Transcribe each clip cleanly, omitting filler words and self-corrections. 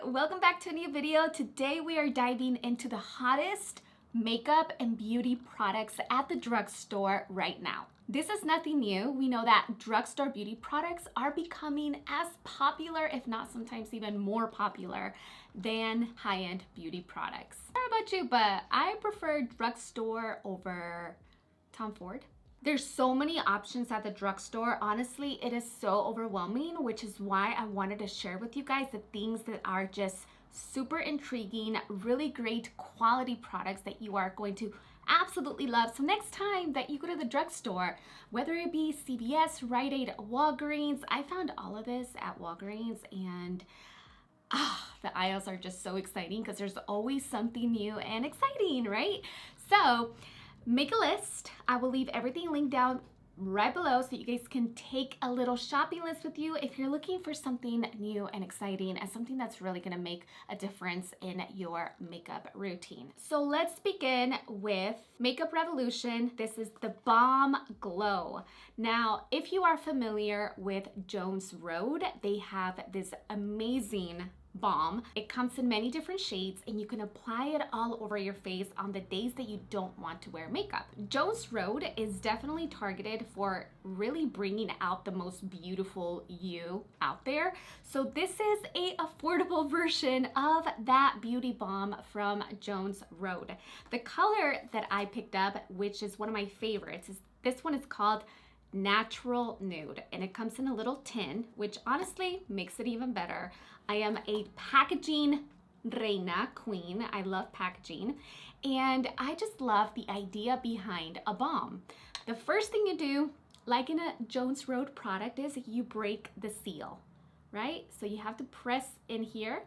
welcome back to a new video. Today we are diving into the hottest makeup and beauty products at the drugstore right now. This is nothing new. We know that drugstore beauty products are becoming as popular, if not sometimes even more popular than high-end beauty products. I don't know about you, but I prefer drugstore over Tom Ford. There's so many options at the drugstore. Honestly, it is so overwhelming, which is why I wanted to share with you guys the things that are just super intriguing, really great quality products that you are going to absolutely love. So next time that you go to the drugstore, whether it be CVS, Rite Aid, Walgreens, I found all of this at Walgreens, and the aisles are just so exciting because there's always something new and exciting, right? So make a list. I will leave everything linked down right below so you guys can take a little shopping list with you if you're looking for something new and exciting and something that's really gonna make a difference in your makeup routine. So let's begin with Makeup Revolution. This is the Balm Glow. Now, if you are familiar with Jones Road, they have this amazing balm. It comes in many different shades and you can apply it all over your face on the days that you don't want to wear makeup. Jones Road is definitely targeted for really bringing out the most beautiful you out there. So this is a affordable version of that beauty balm from Jones Road. The color that I picked up, which is one of my favorites, is this one is called Natural Nude, and it comes in a little tin, which honestly makes it even better. I am a packaging reina queen. I love packaging, and I just love the idea behind a balm. The first thing you do, like in a Jones Road product, is you break the seal, right? So you have to press in here,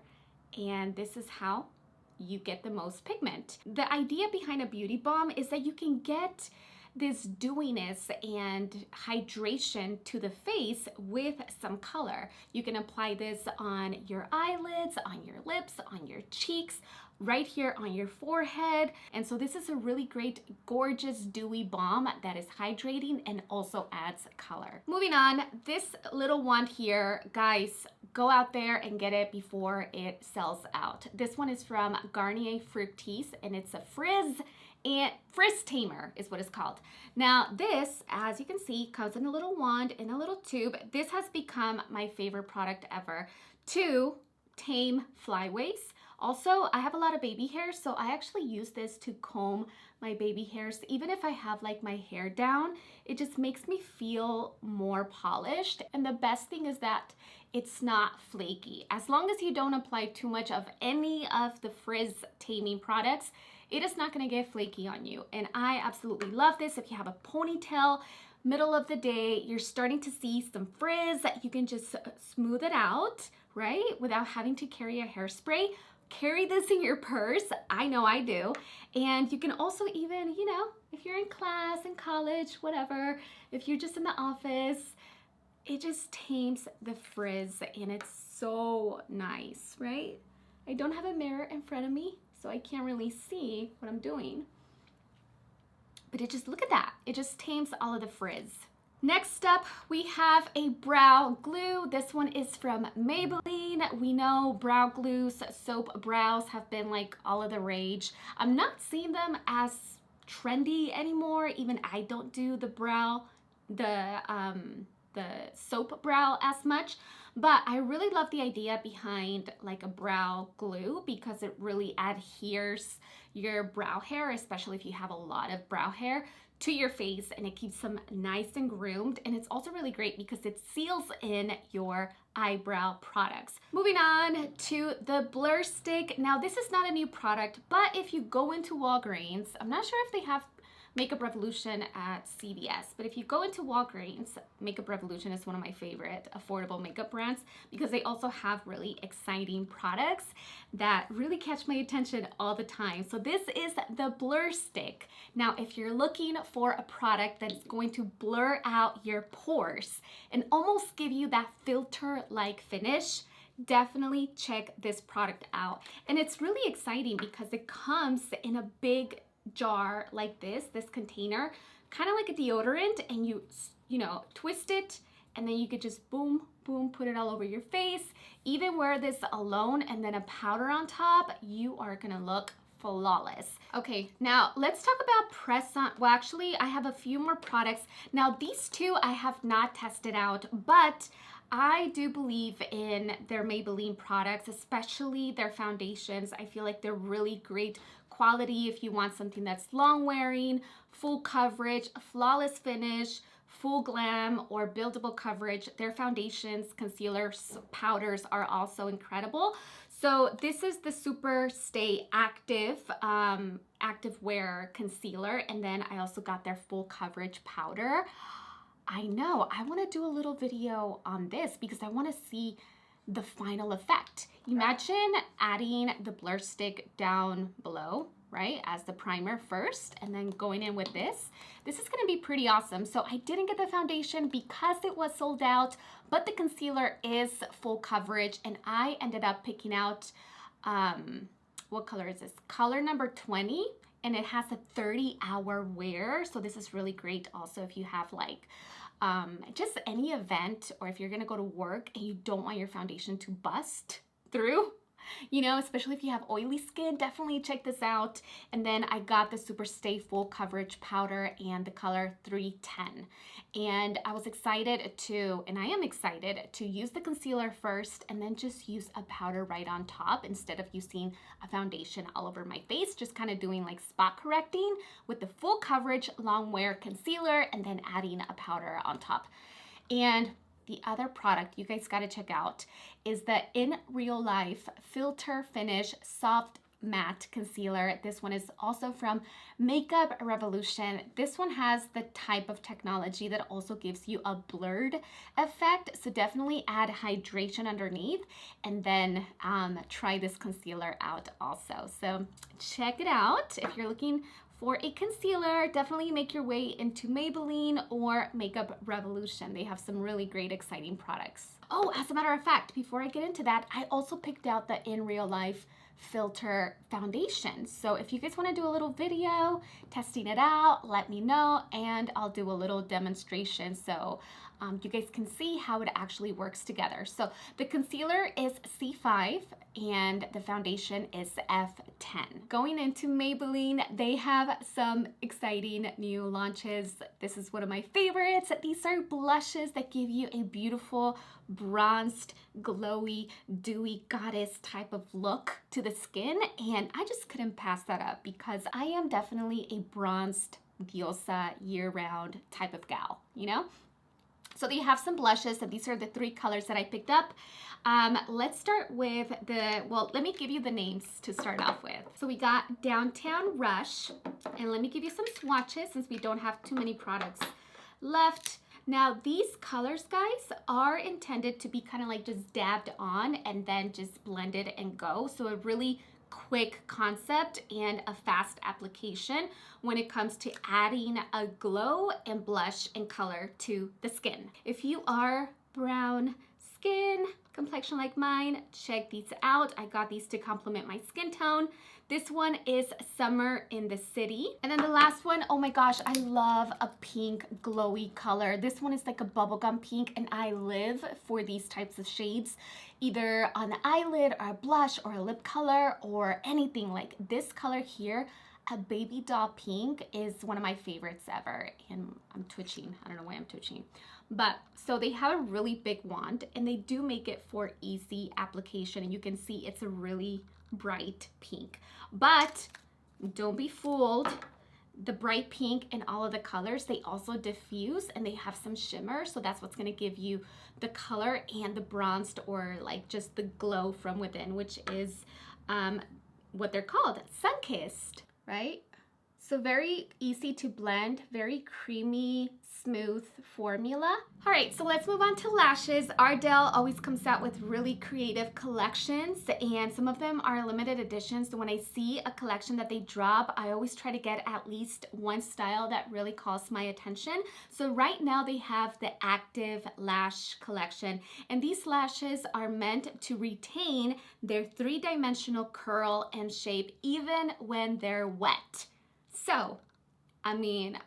and this is how you get the most pigment. The idea behind a beauty balm is that you can get this dewiness and hydration to the face with some color. You can apply this on your eyelids, on your lips, on your cheeks, right here on your forehead. And so this is a really great, gorgeous, dewy balm that is hydrating and also adds color. Moving on, this little wand here, guys, go out there and get it before it sells out. This one is from Garnier Fructis, and it's a Frizz and Frizz Tamer is what it's called. Now this, as you can see, comes in a little wand, in a little tube. This has become my favorite product ever to tame flyaways. Also, I have a lot of baby hair, so I actually use this to comb my baby hairs. Even if I have like my hair down, it just makes me feel more polished. And the best thing is that it's not flaky. As long as you don't apply too much of any of the Frizz taming products, it is not gonna get flaky on you. And I absolutely love this. If you have a ponytail, middle of the day, you're starting to see some frizz, you can just smooth it out, right? Without having to carry a hairspray. Carry this in your purse. I know I do. And you can also even, you know, if you're in class, in college, whatever, if you're just in the office, it just tames the frizz and it's so nice, right? I don't have a mirror in front of me, so I can't really see what I'm doing. But it just, look at that. It just tames all of the frizz. Next up, we have a brow glue. This one is from Maybelline. We know brow glues, soap brows have been like all of the rage. I'm not seeing them as trendy anymore. Even I don't do the soap brow as much, but I really love the idea behind like a brow glue because it really adheres your brow hair, especially if you have a lot of brow hair, to your face, and it keeps them nice and groomed. And it's also really great because it seals in your eyebrow products. Moving on to the Blur Stick. Now this is not a new product, but if you go into Walgreens, I'm not sure if they have Makeup Revolution at CVS, but if you go into Walgreens, Makeup Revolution is one of my favorite affordable makeup brands because they also have really exciting products that really catch my attention all the time. So this is the Blur Stick. Now, if you're looking for a product that is going to blur out your pores and almost give you that filter-like finish, definitely check this product out. And it's really exciting because it comes in a big jar like this container, kind of like a deodorant, and you know, twist it, and then you could just boom, boom, put it all over your face. Even wear this alone and then a powder on top, you are gonna look flawless. Okay, now let's talk about press-on. Well, actually, I have a few more products. Now, these two I have not tested out, but I do believe in their Maybelline products, especially their foundations. I feel like they're really great quality if you want something that's long wearing, full coverage, flawless finish, full glam, or buildable coverage. Their foundations, concealers, powders are also incredible. So this is the Super Stay Active Active Wear Concealer, and then I also got their full coverage powder. I know, I want to do a little video on this because I want to see the final effect. Imagine adding the blur stick down below, right, as the primer first, and then going in with this. This is going to be pretty awesome. So I didn't get the foundation because it was sold out, but the concealer is full coverage, and I ended up picking out, what color is this? Color number 20, and it has a 30-hour wear. So this is really great also if you have like just any event, or if you're gonna go to work and you don't want your foundation to bust through, you know, especially if you have oily skin, definitely check this out. And then I got the Super Stay Full Coverage Powder and the color 310. And I was excited to, and I am excited to use the concealer first and then just use a powder right on top instead of using a foundation all over my face, just kind of doing like spot correcting with the full coverage long wear concealer and then adding a powder on top. And the other product you guys got to check out is the In Real Life Filter Finish Soft Matte Concealer. This one is also from Makeup Revolution. This one has the type of technology that also gives you a blurred effect. So definitely add hydration underneath and then try this concealer out also. So check it out. If you're looking for a concealer, definitely make your way into Maybelline or Makeup Revolution. They have some really great, exciting products. Oh, as a matter of fact, before I get into that, I also picked out the In Real Life Filter Foundation. So if you guys want to do a little video testing it out, let me know, and I'll do a little demonstration so you guys can see how it actually works together. So the concealer is C5 and the foundation is F10. Going into Maybelline, they have some exciting new launches. This is one of my favorites. These are blushes that give you a beautiful bronzed, glowy, dewy goddess type of look to the skin, and I just couldn't pass that up because I am definitely a bronzed diosa year-round type of gal, you know? So they have some blushes, and these are the 3 colors that I picked up. Let's start with well, let me give you the names to start off with. So we got Downtown Rush, and let me give you some swatches since we don't have too many products left. Now these colors, guys, are intended to be kind of like just dabbed on and then just blended and go. So a really quick concept and a fast application when it comes to adding a glow and blush and color to the skin. If you are brown skin, complexion like mine, check these out. I got these to complement my skin tone. This one is Summer in the City. And then the last one, oh my gosh, I love a pink glowy color. This one is like a bubblegum pink, and I live for these types of shades, either on the eyelid or a blush or a lip color or anything. Like this color here, a baby doll pink, is one of my favorites ever. And I'm twitching. I don't know why I'm twitching. But so they have a really big wand, and they do make it for easy application. And you can see it's a really bright pink. But don't be fooled. The bright pink and all of the colors, they also diffuse and they have some shimmer. So that's what's going to give you the color and the bronzed, or like just the glow from within, which is what they're called, sun-kissed, right? So very easy to blend, very creamy, smooth formula. All right, so let's move on to lashes. Ardell always comes out with really creative collections, and some of them are limited editions. So when I see a collection that they drop, I always try to get at least one style that really calls my attention. So right now they have the Active Lash collection, and these lashes are meant to retain their 3-dimensional curl and shape even when they're wet. So, I mean,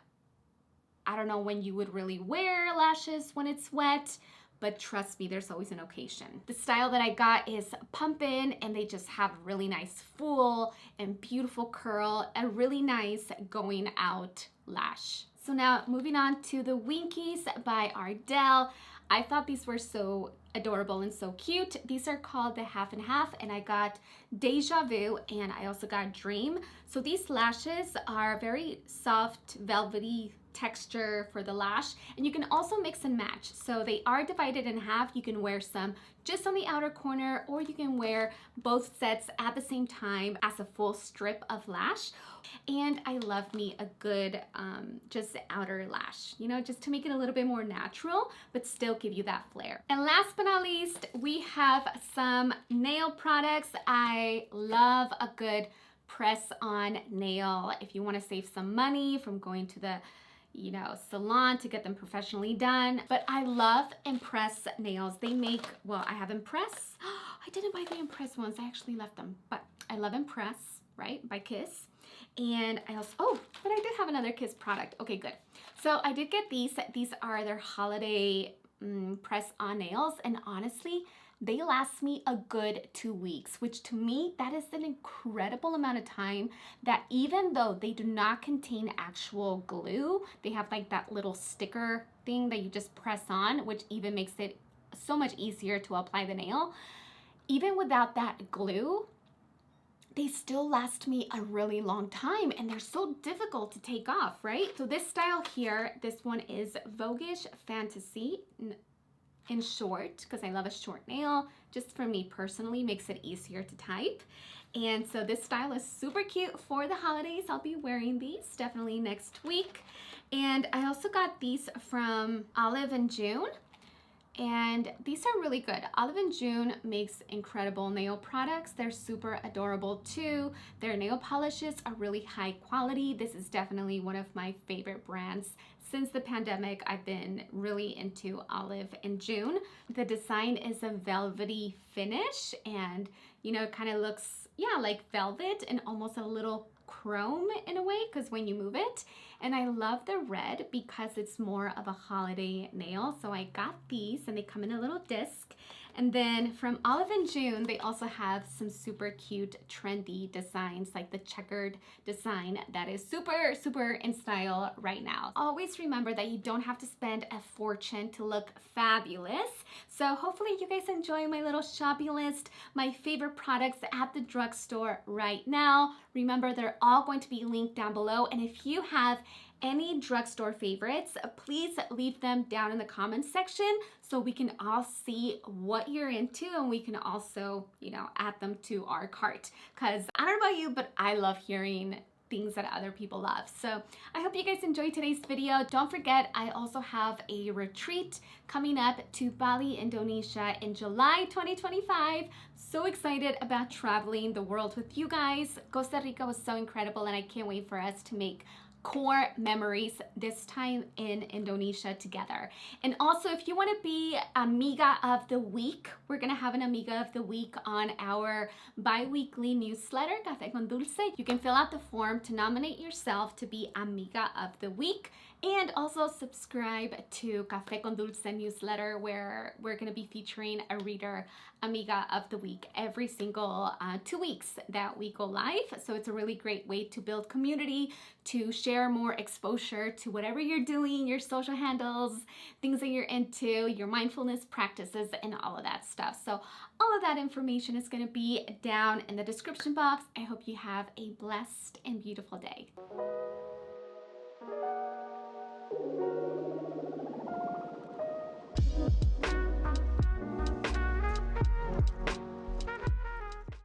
I don't know when you would really wear lashes when it's wet, but trust me, there's always an occasion. The style that I got is pumpin', and they just have really nice full and beautiful curl, a really nice going out lash. So now moving on to the Winkies by Ardell. I thought these were so adorable and so cute. These are called the half and half, and I got Deja Vu and I also got Dream. So these lashes are very soft, velvety texture for the lash, and you can also mix and match. So they are divided in half. You can wear some just on the outer corner, or you can wear both sets at the same time as a full strip of lash. And I love me a good just outer lash, you know, just to make it a little bit more natural, but still give you that flare. And last but not least, we have some nail products. I love a good press-on nail. If you want to save some money from going to the salon to get them professionally done. But I love Impress nails. They make, well, I have Impress. I didn't buy the Impress ones. I actually left them. But I love Impress, right, by Kiss. And I also, oh, but I did have another Kiss product. Okay, good. So I did get these. These are their holiday press-on nails. And honestly, they last me a good 2 weeks, which to me, that is an incredible amount of time that even though they do not contain actual glue, they have like that little sticker thing that you just press on, which even makes it so much easier to apply the nail. Even without that glue, they still last me a really long time, and they're so difficult to take off, right? So this style here, this one is Voguish Fantasy in short, because I love a short nail. Just for me personally, makes it easier to type. And so this style is super cute for the holidays. I'll be wearing these definitely next week. And I also got these from Olive and June. And these are really good. Olive and June makes incredible nail products. They're super adorable too. Their nail polishes are really high quality. This is definitely one of my favorite brands. Since the pandemic, I've been really into Olive and June. The design is a velvety finish, and it kind of looks, yeah, like velvet and almost a little chrome in a way, because when you move it. And I love the red because it's more of a holiday nail. So I got these, and they come in a little disc. And then from Olive and June, they also have some super cute trendy designs, like the checkered design that is super, super in style right now. Always remember that you don't have to spend a fortune to look fabulous. So hopefully you guys enjoy my little shopping list, my favorite products at the drugstore right now. Remember, they're all going to be linked down below. And if you have any drugstore favorites, please leave them down in the comments section so we can all see what you're into, and we can also, add them to our cart. Because I don't know about you, but I love hearing things that other people love. So I hope you guys enjoyed today's video. Don't forget, I also have a retreat coming up to Bali, Indonesia in July 2025. So excited about traveling the world with you guys. Costa Rica was so incredible, and I can't wait for us to make core memories this time in Indonesia together. And also, if you want to be Amiga of the Week, we're gonna have an Amiga of the Week on our bi-weekly newsletter, Café con Dulce. You can fill out the form to nominate yourself to be Amiga of the Week, and also subscribe to Café con Dulce newsletter, where we're gonna be featuring a reader Amiga of the Week every single 2 weeks that we go live. So it's a really great way to build community, to share more exposure to whatever you're doing, your social handles, things that you're into, your mindfulness practices, and all of that stuff. So all of that information is going to be down in the description box. I hope you have a blessed and beautiful day.